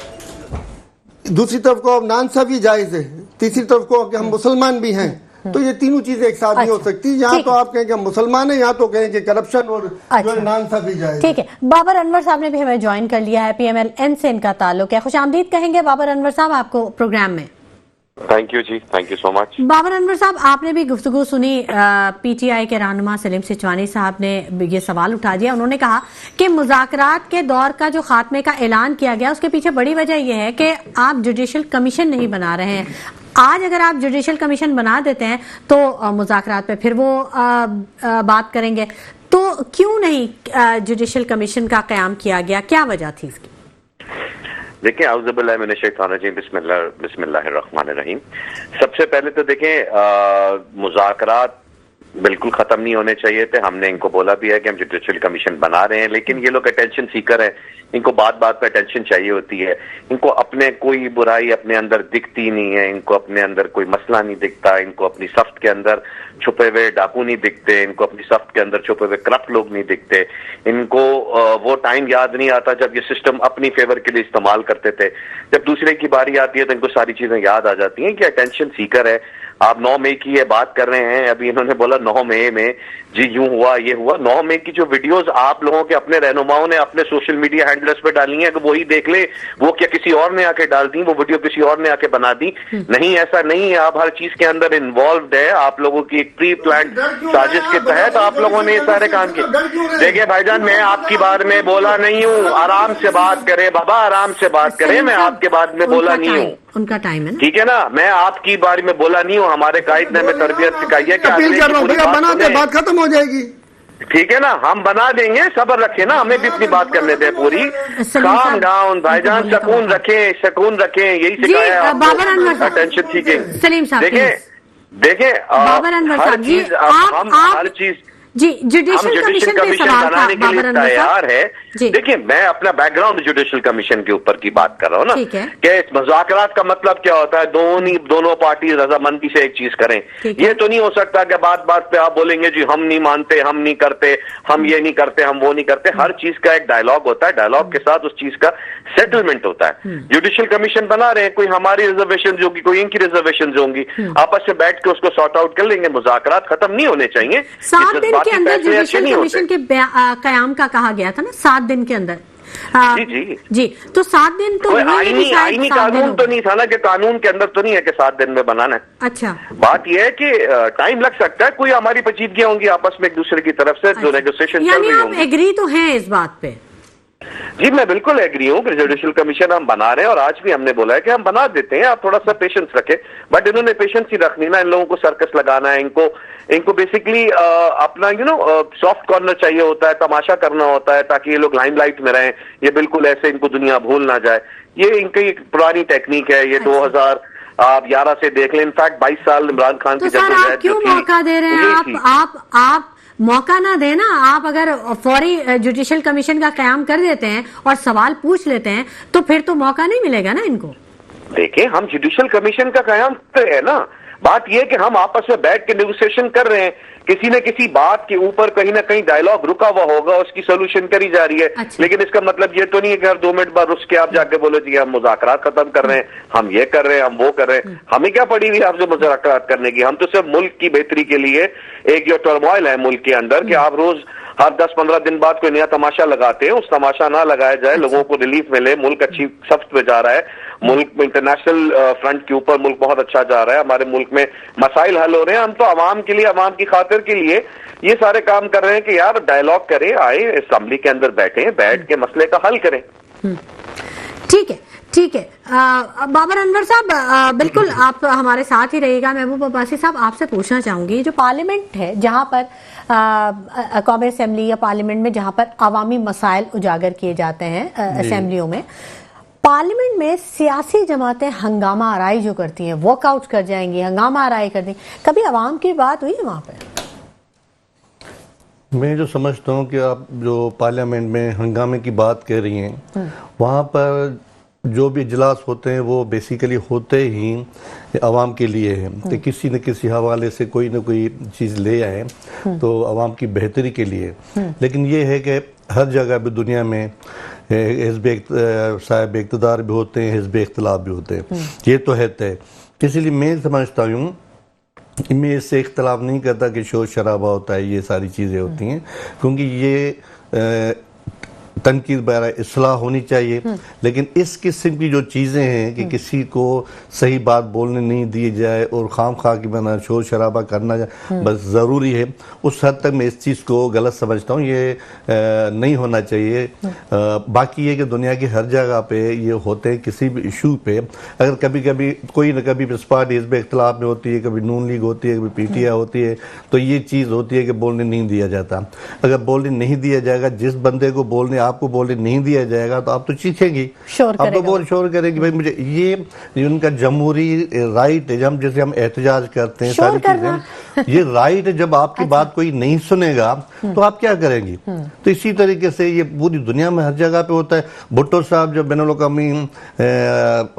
दूसरी तरफ को नाइंसाफी जायज है, तीसरी तरफ को कि हम मुसलमान भी हैं, तो ये तीनों चीजें एक साथ नहीं हो सकती। यहाँ तो आप कहें कि मुसलमान है, यहाँ तो कहें कि करप्शन और नाइंसाफी जाए। ठीक है, बाबर अनवर साहब ने भी हमें ज्वाइन कर लिया है, PMLN से इनका ताल्लुक है। खुशामदीद कहेंगे बाबर अनवर साहब आपको प्रोग्राम में। Thank you ji, thank you so much. Babar Anwar sahab, आपने भी गुफ्तगू सुनी, पीटीआई के रहनुमा सलीम सिचवानी साहब ने ये सवाल उठा दिया। उन्होंने कहा कि मुज़ाकरात के दौर का जो खात्मे का ऐलान किया गया उसके पीछे बड़ी वजह यह है कि आप जुडिशल कमीशन नहीं बना रहे हैं। आज अगर आप जुडिशल कमीशन बना देते हैं तो मुज़ाकरात पे फिर वो बात करेंगे, तो क्यों नहीं जुडिशल कमीशन का क़याम किया गया, क्या वजह थी इसकी? देखिए, बिस्मिल्लाहिर्रहमानिर्रहीम। सबसे पहले तो देखें, मुज़ाकरात बिल्कुल खत्म नहीं होने चाहिए थे। हमने इनको बोला भी है कि हम जुडिशल कमीशन बना रहे हैं, लेकिन ये लोग अटेंशन सीकर हैं। इनको बात बात पे अटेंशन चाहिए होती है। इनको अपने कोई बुराई अपने अंदर दिखती नहीं है, इनको अपने अंदर कोई मसला नहीं दिखता, इनको अपनी सफ्त के अंदर छुपे हुए डाकू नहीं दिखते, इनको अपनी सफ्त के अंदर छुपे हुए करप्ट लोग नहीं दिखते। इनको वो टाइम याद नहीं आता जब ये सिस्टम अपनी फेवर के लिए इस्तेमाल करते थे। जब दूसरे की बारी आती है तो इनको सारी चीजें याद आ जाती हैं कि अटेंशन सीकर है। आप 9 मई की ये बात कर रहे हैं, अभी इन्होंने बोला 9 मई में जी यूं हुआ ये हुआ। 9 मई की जो वीडियोस आप लोगों के अपने रहनुमाओं ने अपने सोशल मीडिया हैंडलर्स पे डाली हैं, कि वही देख ले, वो क्या किसी और ने आके डाल दी, वो वीडियो किसी और ने आके बना दी? नहीं, ऐसा नहीं है। आप हर चीज के अंदर इन्वॉल्व है। आप लोगों की एक प्री प्लान साजिश के तहत आप लोगों ने ये सारे काम किए। देखिए भाईजान, मैं आपकी बात में बोला नहीं हूँ, आराम से बात करें बाबा, आराम से बात करें। मैं आपके बात में बोला नहीं हूँ, उनका टाइम है ना, ठीक है ना। मैं आपकी बारे में बोला नहीं हूँ। हमारे कायद ने हमें तरबियत सिखाई है कि अपील कर रहा हूँ भैया, बना दे, बात खत्म हो जाएगी। ठीक है ना, हम बना देंगे, सब्र रखें ना, हमें भी अपनी बात करने दें पूरी। काम डाउन भाईजान, सकून रखें, सकून रखें, यही सिखाया बाबर अनवर साहब, टेंशन ठीक है। सलीम साहब देखें बाबर अनवर साहब जी, हम हर चीज जी जुडिशल कमीशन पे सवाल था, बाबर अनवर तैयार है। देखिए, मैं अपना बैकग्राउंड जुडिशल कमीशन के ऊपर की बात कर रहा हूँ ना, कि मुज़ाकरात का मतलब क्या होता है, दोनों पार्टी रजामंदी से एक चीज करें। ये तो नहीं हो सकता कि बात बात पे आप बोलेंगे जी हम नहीं मानते, हम नहीं करते, हम ये नहीं करते, हम वो नहीं करते। हर चीज का एक डायलॉग होता है, डायलॉग के साथ उस चीज का सेटलमेंट होता है। जुडिशल कमीशन बना रहे हैं, कोई हमारी रिजर्वेशन होगी, कोई इनकी रिजर्वेशन होंगी, आपस में बैठ के उसको सॉर्ट आउट कर लेंगे। मुज़ाकरात खत्म नहीं होने चाहिए। 7 दिन के अंदर जुडिशल कमीशन के कयाम का कहा गया था ना, 7 दिन के अंदर। जी, तो 7 दिन तो आईनी कानून तो नहीं था ना, कि कानून के अंदर तो नहीं है कि 7 दिन में बनाना है। अच्छा, बात यह है कि टाइम लग सकता है, कोई हमारी पेचीदगियां होंगी आपस में एक दूसरे की तरफ से, जो नेगोशिएशन चल रही होंगी। एग्री तो हैं इस बात पे? जी, मैं बिल्कुल एग्री हूँ कि जुडिशल कमीशन हम बना रहे हैं, और आज भी हमने बोला है कि हम बना देते हैं, आप थोड़ा सा पेशेंस रखें। बट इन्होंने पेशेंस ही रखनी ना, इन लोगों को सर्कस लगाना है, इनको बेसिकली अपना सॉफ्ट कॉर्नर चाहिए होता है, तमाशा करना होता है, ताकि ये लोग लाइमलाइट में रहें। ये बिल्कुल ऐसे इनको दुनिया भूल ना जाए। ये इनकी एक पुरानी टेक्निक है। ये 2011 से देख लें, इनफैक्ट 22 साल इमरान खान की जदोजहद क्यों मौका दे रहे हैं आप मौका ना देना। आप अगर फौरी जुडिशल कमीशन का कयाम कर देते हैं और सवाल पूछ लेते हैं तो फिर तो मौका नहीं मिलेगा ना इनको। देखिए, हम जुडिशल कमीशन का कयाम कर रहे हैं ना, बात यह कि हम आपस में बैठ के नेगोशिएशन कर रहे हैं। किसी न किसी बात के ऊपर कहीं ना कहीं डायलॉग रुका हुआ होगा, उसकी सोल्यूशन करी जा रही है। अच्छा। लेकिन इसका मतलब ये तो नहीं है कि हर 2 मिनट बाद रुस के आप जाके बोलो जी हम मुज़ाकरात खत्म कर रहे हैं, हम ये कर रहे हैं, हम वो कर रहे हैं। हमें क्या पड़ी हुई आपसे मुज़ाकरात करने की? हम तो सिर्फ मुल्क की बेहतरी के लिए, एक जो टर्मोइल है मुल्क के अंदर, कि आप रोज हर 10-15 दिन बाद कोई नया तमाशा लगाते हैं, उस तमाशा ना लगाया जाए, लोगों को रिलीफ मिले। मुल्क अच्छी सख्त पे जा रहा है, मुल्क इंटरनेशनल फ्रंट के ऊपर मुल्क बहुत अच्छा जा रहा है, हमारे मुल्क में मसाइल हल हो रहे हैं। हम तो अवाम के लिए, अवाम की खातिर के लिए ये सारे काम कर रहे हैं कि यार डायलॉग करें, आए असेंबली के अंदर बैठ के मसले का हल करें। ठीक है। बाबर अनवर साहब, बिल्कुल आप हमारे साथ ही रहिएगा। महबूब अब्बासी साहब, आपसे पूछना चाहूंगी, जो पार्लियामेंट है, जहां पर कौमी असेंबली या पार्लियामेंट में जहां पर अवामी मसाइल उजागर किए जाते हैं असेंबलियों में, पार्लियामेंट में सियासी जमातें हंगामा आराई जो करती हैं, वॉकआउट कर जाएंगी, हंगामा आराई कर देंगी, कभी अवाम की बात हुई है वहां पर? मैं जो समझता हूँ कि आप जो पार्लियामेंट में हंगामे की बात कह रही हैं, वहाँ पर जो भी इजलास होते हैं वो बेसिकली होते ही आवाम के लिए है, कि किसी न किसी हवाले से कोई न कोई चीज़ ले आए तो आवाम की बेहतरी के लिए। लेकिन ये है कि हर जगह भी दुनिया में हिज़्ब साहिब इक़्तिदार भी होते हैं, हिज़्ब इख्तिलाफ भी होते हैं, ये तो है तय। इसलिए मैं समझता हूँ, मैं इससे इख्तिलाफ नहीं करता कि शोर शराबा होता है, ये सारी चीज़ें होती हैं, क्योंकि ये तनकीद वगैरह इस्लाह होनी चाहिए, लेकिन इस किस्म की जो चीज़ें हैं कि किसी को सही बात बोलने नहीं दी जाए और खाम खा की बना शोर शराबा करना बस ज़रूरी है, उस हद तक मैं इस चीज़ को गलत समझता हूँ। ये नहीं होना चाहिए। बाकी ये कि दुनिया की हर जगह पे ये होते हैं, किसी भी इशू पे अगर कभी कभी कोई न कभी पार्टी हिज़्ब इख्तिलाफ में होती है, कभी नून लीग होती है, कभी PTI होती है, तो ये चीज़ होती है कि बोलने नहीं दिया जाता। अगर बोलने नहीं दिया जाएगा, जिस बंदे को बोलने आपको बोलने नहीं दिया जाएगा तो आप तो चीखेंगी, आप तो बोल शोर करेंगे भाई मुझे ये उनका जमहूरी राइट है। हम जैसे हम एहतजाज करते हैं सारी चीजें, ये राइट है। जब आपकी बात कोई नहीं सुनेगा तो आप क्या करेंगी? तो इसी तरीके से ये पूरी दुनिया में हर जगह पे होता है। भुट्टो साहब जब बैनुल-अक़वामी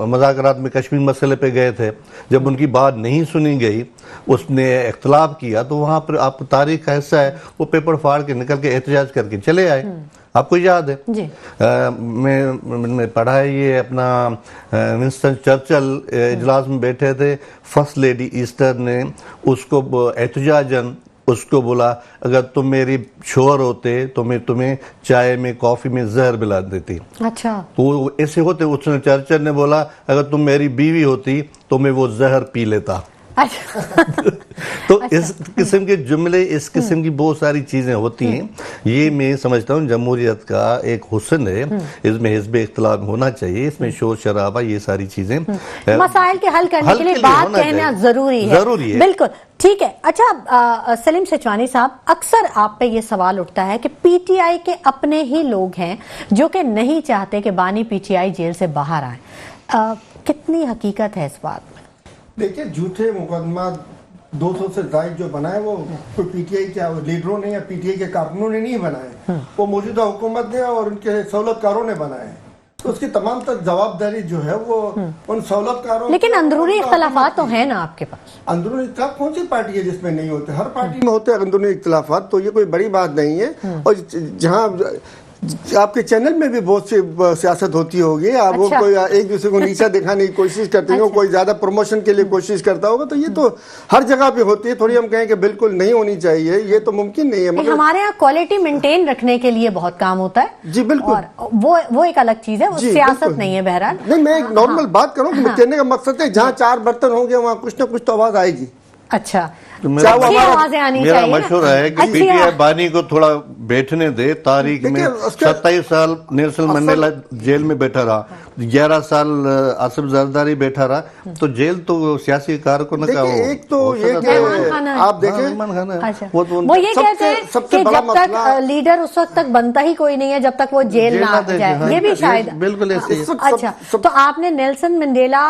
मुज़ाकरात में कश्मीर मसले पे गए थे, जब उनकी बात नहीं सुनी गई, उसने इख्तिलाफ किया, तो वहां पर आपको तारीख का हिस्सा है, वो पेपर फाड़ के निकल के एहतजाज करके चले आए। आपको याद है जी। मैं पढ़ा है ये अपना विंस्टन चर्चिल इजलास में बैठे थे, फर्स्ट लेडी ईस्टर ने उसको एहतजाजन उसको बोला अगर तुम मेरी शोहर होते तो मैं तुम्हें चाय में कॉफी में जहर मिला देती। अच्छा। तो ऐसे होते, उसने चर्चिल ने बोला अगर तुम मेरी बीवी होती तो मैं वो जहर पी लेता। अच्छा। तो इस किस्म के जुमले, इस किस्म की बहुत सारी चीजें होती हैं। ये मैं समझता हूँ जमहूरियत का एक हुस्न है, इसमें हिज़्ब इख्तिलाफ होना चाहिए, इसमें शोर शराबा, ये सारी चीजें मसाइल के हल करने के लिए बात कहना जरूरी है। बिल्कुल ठीक है। अच्छा सलीम सिचवानी साहब, अक्सर आप पे ये सवाल उठता है कि PTI के अपने ही लोग हैं जो कि नहीं चाहते कि बानी PTI जेल से बाहर आए। कितनी हकीकत है इस बात में? देखिए, झूठे मुकदमा 200 से ज्यादा जो बनाए वो कोई PTI के लीडरों ने या PTI के कारकुनों ने नहीं बनाए, वो मौजूदा हुकूमत ने और उनके सहूलतकारों ने बनाए। तो उसकी तमाम तक जवाबदारी जो है वो उन सहूलतकारों। लेकिन अंदरूनी इख्तिलाफात तो है ना आपके पास? अंदरूनी इख्तिलाफ कौन सी पार्टी है जिसमें नहीं होते? हर पार्टी में होते हैं अंदरूनी इख्तिलाफात, तो ये कोई बड़ी बात नहीं है। और जहाँ आपके चैनल में भी बहुत सी सियासत होती होगी, आप वो कोई एक दूसरे को नीचा दिखाने की कोशिश करते हो, कोई ज्यादा प्रमोशन के लिए कोशिश करता होगा, तो ये तो हर जगह पे होती है। थोड़ी हम कहें कि बिल्कुल नहीं होनी चाहिए, ये तो मुमकिन नहीं है। मगर हमारे यहाँ क्वालिटी मेंटेन रखने के लिए बहुत काम होता है। जी बिल्कुल, और वो एक अलग चीज है, वो सियासत नहीं है। बहरहाल नहीं, मैं एक नॉर्मल बात करूँ, कहने का मकसद है जहाँ 4 बर्तन होंगे वहाँ कुछ ना कुछ तो आवाज आएगी। अच्छा, तो मेरा मशवरा है कि PTI बानी को थोड़ा बैठने दे। तारीख में 27 साल नेल्सन मंडेला जेल में बैठा रहा, 11 साल आसिफ जरदारी बैठा रहा, तो जेल तो सियासी कारकुन का एक तो ये आप देखें, वो ये कहते हैं कि जब तक लीडर उस वक्त तक बनता ही कोई नहीं है जब तक वो जेल ना जाए, ये भी शायद बिल्कुल ऐसे। अच्छा, तो आपने नेल्सन मंडेला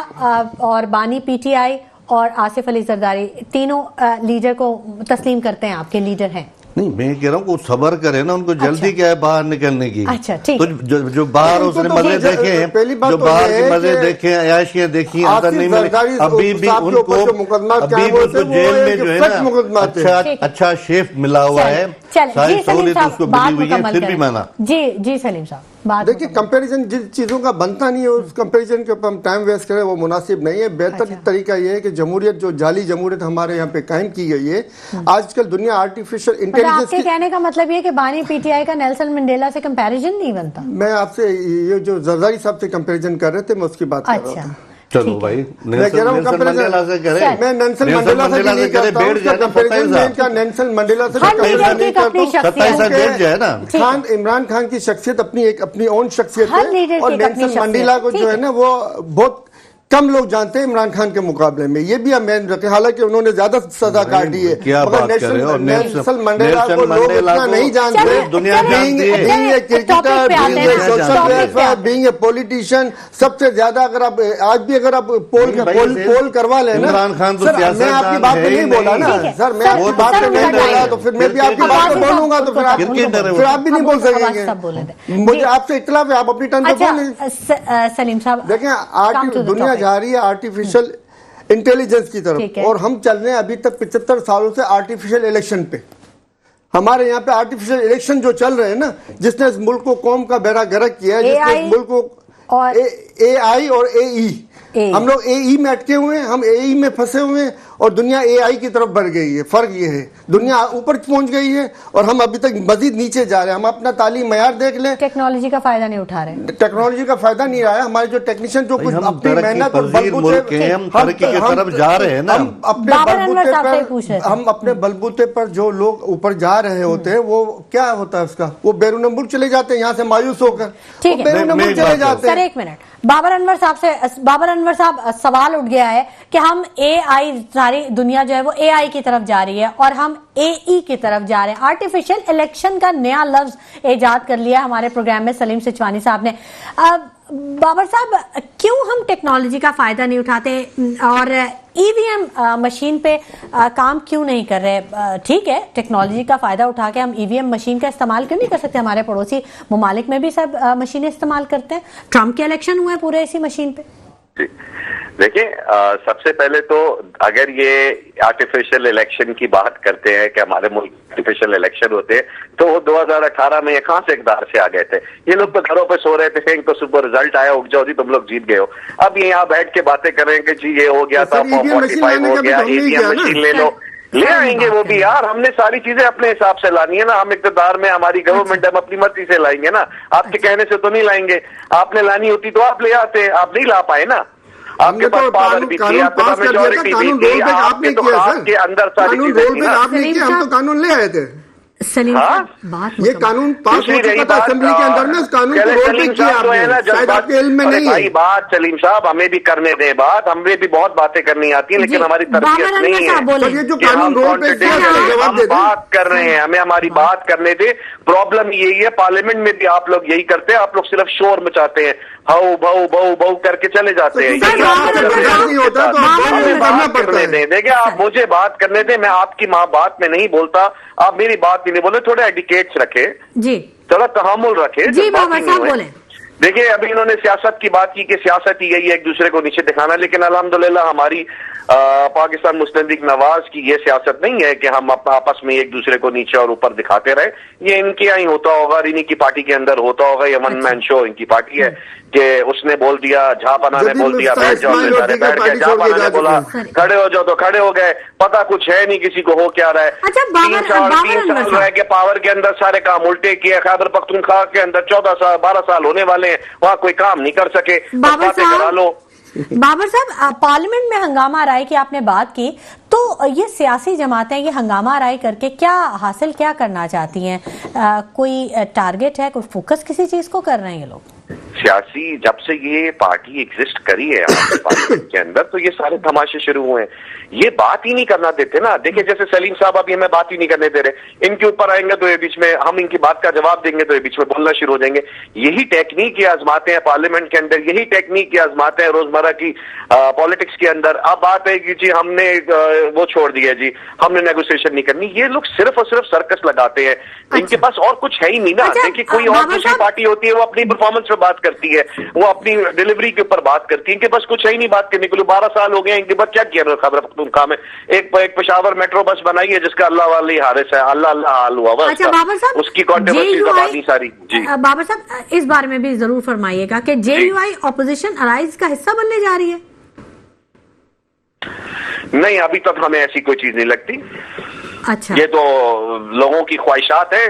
और बानी PTI और आसिफ अली जरदारी तीनों लीडर को तस्लीम करते हैं, आपके लीडर हैं? नहीं, मैं कह रहा हूँ सबर करे ना, उनको जल्दी क्या है बाहर निकलने की। अच्छा ठीक। तो जो बाहर उसने मजे देखे हैं, जो बाहर के मजे देखे हैं, अयाशियां देखी, अंदर नहीं मिले, अभी भी उनको जेल में जो है ना अच्छा शेफ मिला हुआ है, सारी सहूलियत उसको मिली हुई है, फिर भी माना। जी सलीम साहब, देखिए, कंपैरिजन जिन चीजों का बनता नहीं है उस कंपैरिजन के ऊपर हम टाइम वेस्ट करें वो मुनासिब नहीं है। बेहतर तरीका ये है कि जमहूरियत, जो जाली जमहूरियत हमारे यहाँ पे कायम की गई है, आजकल दुनिया आर्टिफिशियल इंटेलिजेंस। आपके कहने का मतलब ये कि बानी PTI का नेल्सन मंडेला से कंपैरिजन नहीं बनता? मैं आपसे ये जो जरदारी साहब से कंपैरिजन कर रहे थे, मैं उसकी बात कर रहा था। चलो भाई, मैं कह रहा हूँ कंपैरिजन से करें, मैं नेल्सन मंडेला से नहीं करता हूँ, नेल्सन मंडेला से नहीं करता हूँ। इमरान खान की शख्सियत अपनी ओन शख्सियत है, और नेल्सन मंडेला को जो है ना वो बहुत कम लोग जानते हैं इमरान खान के मुकाबले में। ये भी हम मेन रखे, हालांकि उन्होंने ज्यादा सजा काटी है, मगर नेल्सन मंडेला को लोग इतना नहीं जानते। दुनिया being a cricketer, being a social welfare, being a politician, सबसे ज्यादा अगर आप आज भी अगर आप पोल करवा लेना, इमरान खान तो मैं आपकी बात पे नहीं बोला ना सर, मैं आपकी बात पे नहीं बोला, तो फिर मैं भी आपकी बात पे बोलूंगा तो फिर आप भी नहीं बोल सकेंगे। मुझे आपसे इख्तिलाफ है, आप अपनी टर्न पे बोलें। सलीम साहब, देखें, दुनिया जा रही है आर्टिफिशियल इंटेलिजेंस की तरफ, और हम चल रहे हैं अभी तक 75 सालों से आर्टिफिशियल इलेक्शन पे। हमारे यहाँ पे आर्टिफिशियल इलेक्शन जो चल रहे हैं ना, जिसने इस मुल्क को कौम का बेड़ा गर्क किया है, जिसने इस मुल्क को AI और AE, हम लोग AE में अटके हुए हैं, हम AE में फंसे हुए हैं, और दुनिया AI की तरफ बढ़ गई है। फर्क ये है, दुनिया ऊपर पहुंच गई है और हम अभी तक मजीद नीचे जा रहे हैं। हम अपना तालीम मयार देख लें, टेक्नोलॉजी का फायदा नहीं उठा रहे, टेक्नोलॉजी का फायदा नहीं रहा है। हमारे जो टेक्नीशियन जो कुछ हम अपनी तरक्की मेहनत और पजीर मुल्क हैं, हम तरक्की की तरफ जा रहे हैं ना। हम अपने बाबर अनवर साहब से पूछ रहे बलबूते थे। हम अपने बलबूते पर जो लोग ऊपर जा रहे होते हैं, वो क्या होता है उसका, वो बैरून मुल्क चले जाते हैं यहाँ से मायूस होकर, ठीक है। बैरून मुल्क चले जाते सर हैं। एक मिनट, बाबर अनवर साहब सवाल उठ गया है कि हम AI, सारी दुनिया जो है वो AI की तरफ जा रही है और हम AE की तरफ जा रहे हैं। आर्टिफिशियल इलेक्शन का नया लफ्ज इजाद कर लिया हमारे प्रोग्राम में सलीम सिचवानी साहब ने। बाबर साहब, क्यों हम टेक्नोलॉजी का फायदा नहीं उठाते और EVM मशीन पे काम क्यों नहीं कर रहे? ठीक है, टेक्नोलॉजी का फायदा उठा के हम EVM मशीन का इस्तेमाल क्यों नहीं कर सकते? हमारे पड़ोसी ममालिक में भी सब मशीनें इस्तेमाल करते हैं। ट्रम्प के इलेक्शन हुए पूरे इसी मशीन पे। देखिए, सबसे पहले तो अगर ये आर्टिफिशियल इलेक्शन की बात करते हैं कि हमारे मुल्क आर्टिफिशियल इलेक्शन होते हैं, तो वो 2018 में ये कहां से इक़्तिदार से आ गए थे? ये लोग तो घरों पे सो रहे थे, इनको सुबह रिजल्ट आया, उग जाओ जी तुम लोग जीत गए हो। अब ये यहाँ बैठ के बातें कर रहे हैं कि जी ये हो गया था, 45 हो गया, EVM मशीन ले लो। ले आएंगे वो भी यार, हमने सारी चीजें अपने हिसाब से लानी है ना। हम इक़्तिदार में, हमारी गवर्नमेंट, हम अपनी मर्जी से लाएंगे ना, आपके कहने से तो नहीं लाएंगे। आपने लानी होती तो आप ले आते, आप नहीं ला पाए ना। आपके पास पावर भी थी, आपके पास मेजॉरिटी भी थी, आपके तो हाथ के अंदर सारी चीजें थी ना। हम तो कानून ले आए थे। सलीम बात ये कानून पास हो चुका था असेंबली के अंदर में, उस कानून को रोल पे किया आपने, शायद आपके इल्म में नहीं है। बात सलीम साहब, हमें भी करने दे बात, हमें भी बहुत बातें करनी आती है, लेकिन हमारी तरबियत नहीं है। ये जो कानून रोल पे हम बात कर रहे हैं, हमें हमारी बात करने दे। प्रॉब्लम यही है, पार्लियामेंट में भी आप लोग यही करते हैं, आप लोग सिर्फ शोर मचाते हैं, हाउ भाऊ भाऊ भाऊ करके चले जाते हैं। बात करने दें, देखिए आप मुझे बात करने दें, मैं आपकी माँ बात में नहीं बोलता, आप मेरी बात भी नहीं बोले। थोड़े एडिकेट्स रखे जी, थोड़ा तहम्मुल रखे जी। बाबा साहब बोले, देखिए अभी इन्होंने सियासत की बात की कि सियासत ही यही है एक दूसरे को नीचे दिखाना, लेकिन अल्हम्दुलिल्लाह हमारी पाकिस्तान मुस्लिम लीग नवाज की ये सियासत नहीं है कि हम आपस में एक दूसरे को नीचे और ऊपर दिखाते रहे। ये इनके यहाँ ही होता होगा, इन्हीं की पार्टी के अंदर होता होगा। ये वन मैन शो इनकी पार्टी है कि उसने बोल दिया, झापना ने बोल दिया बैठ जाओ, सारे बैठ गए, झापना ने बोला खड़े हो जाओ तो खड़े हो गए। पता कुछ है नहीं किसी को हो क्या रहा है। 3 साल रह के पावर के अंदर सारे काम उल्टे किए। खैबर पख्तूनख्वा के अंदर 12 साल होने वाले हैं, वहां कोई काम नहीं कर सके, बातें करा लो। बाबर साहब, पार्लियामेंट में हंगामा आराई की आपने बात की, तो ये सियासी जमातें ये हंगामा आराई करके क्या हासिल क्या करना चाहती हैं? कोई टारगेट है, कोई फोकस किसी चीज को कर रहे हैं ये लोग? सियासी, जब से ये पार्टी एग्जिस्ट करी है पार्लियामेंट के अंदर, तो ये सारे तमाशे शुरू हुए हैं। ये बात ही नहीं करना देते ना। देखिए जैसे सलीम साहब अभी हमें बात ही नहीं करने दे रहे, इनके ऊपर आएंगे तो ये बीच में, हम इनकी बात का जवाब देंगे तो ये बीच में बोलना शुरू हो जाएंगे। यही टेक्निक ये आजमाते हैं पार्लियामेंट के अंदर, यही टेक्निक ये आजमाते हैं रोजमर्रा की पॉलिटिक्स के अंदर। अब बात है कि जी हमने वो छोड़ दिया जी, हमने नेगोशिएशन नहीं करनी। ये लोग सिर्फ और सिर्फ सर्कस लगाते हैं। इनके पास और कुछ है ही नहीं ना। देखिए कोई और दूसरी पार्टी होती है, वो अपनी परफॉर्मेंस पे बात करती है, वो अपनी डिलीवरी के ऊपर बात करती है। इनके पास कुछ है ही नहीं बात करने के लिए। 12 साल हो गए, इनके पास क्या किया खैबर पख्तूनख्वा में? एक पेशावर मेट्रो बस बनाई है जिसका अल्लाह वाली हारिस है, अल्लाह अल्लाह हाल हुआ। अच्छा बाबर साहब, उसकी कॉन्ट्रोवर्सी दबानी सारी जी। बाबर साहब इस बारे में भी जरूर फरमाइएगा कि JUI ऑपोजिशन अराइज का हिस्सा बनने जा रही है? नहीं, अभी तक हमें ऐसी कोई चीज नहीं लगती। अच्छा, ये तो लोगों की ख्वाहिशात है,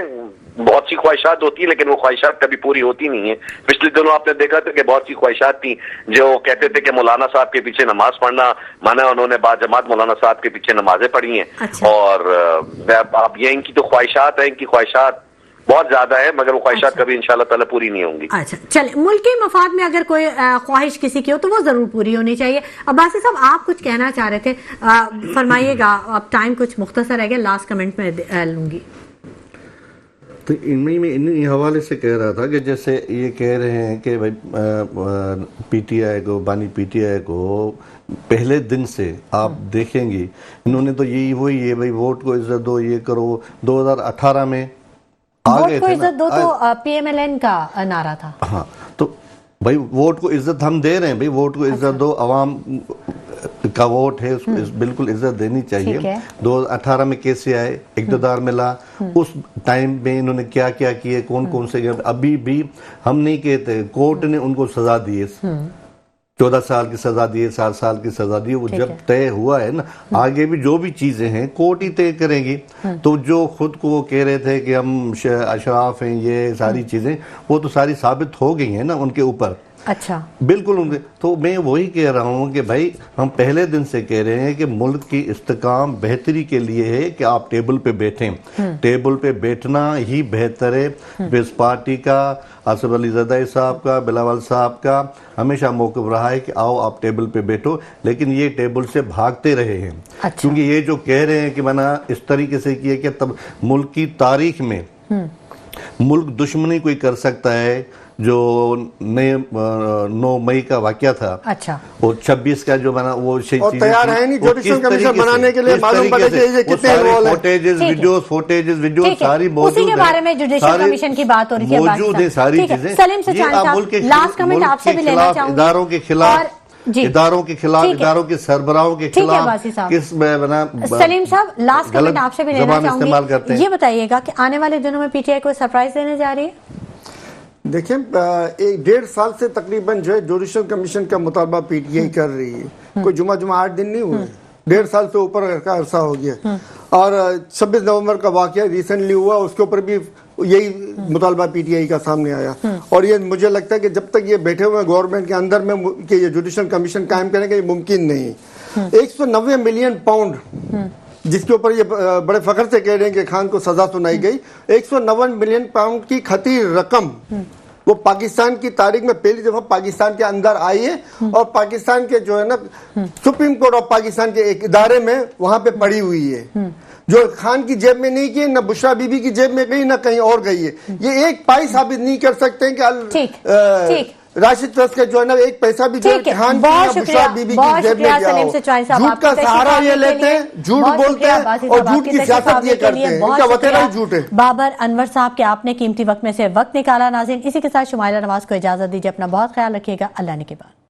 बहुत सी ख्वाहिशात होती है, लेकिन वो ख्वाहिशात कभी पूरी होती नहीं है। पिछले दिनों आपने देखा था कि बहुत सी ख्वाहिशात थी जो कहते थे कि मौलाना साहब के पीछे नमाज पढ़ना माना, उन्होंने बाजमात मौलाना साहब के पीछे नमाजें पढ़ी हैं। अच्छा। और अब ये इनकी तो ख्वाहिशात है, इनकी ख्वाहिशात बहुत ज्यादा है, मगर वो ख्वाहिशात अच्छा। कभी इंशाल्लाह ताला पूरी नहीं होंगी। अच्छा चले, मुल्की मफाद में अगर कोई ख्वाहिश किसी की हो तो वो जरूर पूरी होनी चाहिए। अब्बासी साहब आप कुछ कहना चाह रहे थे, फरमाइएगा। अब टाइम कुछ मुख्तसर है, लास्ट कमेंट में लूंगी। तो इनमें मैं इन हवाले से कह रहा था कि जैसे ये कह रहे हैं कि भाई PTI को, बानी PTI को पहले दिन से आप देखेंगे इन्होंने तो यही वही है भाई, वोट को इज्जत दो, ये करो। 2018 में वोट को इज्जत दो तो PMLN का नारा था। हाँ, तो भाई वोट को इज्जत हम दे रहे हैं, भाई वोट को इज्जत दो, अवाम का वोट है उसको बिल्कुल इज्जत देनी चाहिए। 2018 में कैसे आए, इक़्तिदार मिला, उस टाइम में इन्होंने क्या क्या किए, कौन कौन से, अभी भी हम नहीं कहते, कोर्ट ने उनको सजा दी है। 14 साल की सजा दी है, 7 साल की सजा दी है, वो ठीक जब है। तय हुआ है ना, आगे भी जो भी चीजें हैं कोर्ट ही तय करेंगी। तो जो खुद को वो कह रहे थे कि हम अशराफ हैं, ये सारी चीजें वो तो सारी साबित हो गई हैं ना उनके ऊपर। अच्छा, बिल्कुल उनके, तो मैं वही कह रहा हूँ कि भाई हम पहले दिन से कह रहे हैं कि मुल्क की इस्तेकाम बेहतरी के लिए है कि आप टेबल पे बैठें। टेबल पे बैठना ही बेहतर है। पीपल्स पार्टी का, आसिफ अली जरदारी साहब का, बिलावल साहब का हमेशा मौक़िफ़ रहा है कि आओ आप टेबल पे बैठो, लेकिन ये टेबल से भागते रहे हैं। अच्छा। क्योंकि ये जो कह रहे हैं कि मना इस तरीके से किए कि तब मुल्क की तारीख में मुल्क दुश्मनी कोई कर सकता है, जो 9 मई का वाकया था। अच्छा, और 26 का जो बना वो और तैयार है नहीं जुडिशल कमीशन बनाने के लिए, मालूम पड़े कि ये कितने रोल है। फुटेजेस, वीडियोस ठीक है, सारी मौजूद उसी के है। बारे में जुडिशल कमीशन की बात हो रही थी। मौजूद है सारी ठीक है, चीजें। सलीम से ये आप मुल्क के लास्ट कमेंट मुल्क आपसे के भी लेना खिलाफ, चाहूंगी। इदारों के खिलाफ, और जी, इदारों के खिलाफ, ठीक है। इदारों के सरबराहों के ठीक है खिलाफ बासी साहब। किस बना सलीम साहब, लास्ट गलत कमेंट आपसे भी लेना ज़बान इस्तेमाल करते चाहूंगी। हैं। ये बताइएगा कि आने वाले दिनों में पीटीआई को सरप्राइज देने जा रही है? देखिए, 1.5 साल से तकरीबन जो है जुडिशल कमीशन का मुतालबा पीटीआई कर रही है। कोई जुमा 8 दिन नहीं हुए, 1.5 साल से ऊपर का अरसा हो गया। और 26 नवंबर का वाकया रिसेंटली हुआ, उसके ऊपर भी यही मुतालबा पीटीआई का सामने आया। और ये मुझे लगता है कि जब तक ये बैठे हुए गवर्नमेंट के अंदर में कि ये जुडिशल कमीशन कायम करेंगे, ये मुमकिन नहीं। 190 मिलियन पाउंड जिसके ऊपर ये बड़े फख्र से कह रहे हैं कि खान को सजा सुनाई गई, 190 मिलियन पाउंड की खती रकम वो पाकिस्तान की तारीख में पहली दफा पाकिस्तान के अंदर आई है। और पाकिस्तान के जो है ना सुप्रीम कोर्ट ऑफ पाकिस्तान के एक इदारे में वहां पे पड़ी हुई है, जो खान की जेब में नहीं गई, न बुशरा बीबी की जेब में गई, न कहीं और गई है। ये एक पाई साबित नहीं कर सकते हैं कि राशिद ट्रस्ट का जो है ना एक पैसा भी खान की या बुशरा बीबी की जेब में गया हो। झूठ का सहारा ये लेते हैं, झूठ बोलते हैं और झूठ की सियासत ये करते हैं। इनका वतेरा ही झूठ है। बाबर अनवर साहब के आपने कीमती वक्त में से वक्त निकाला। नाज़रीन, इसी के साथ शुमाइला नवाज को इजाजत दीजिए। अपना बहुत ख्याल रखिएगा। अल्लाह ने के बाद।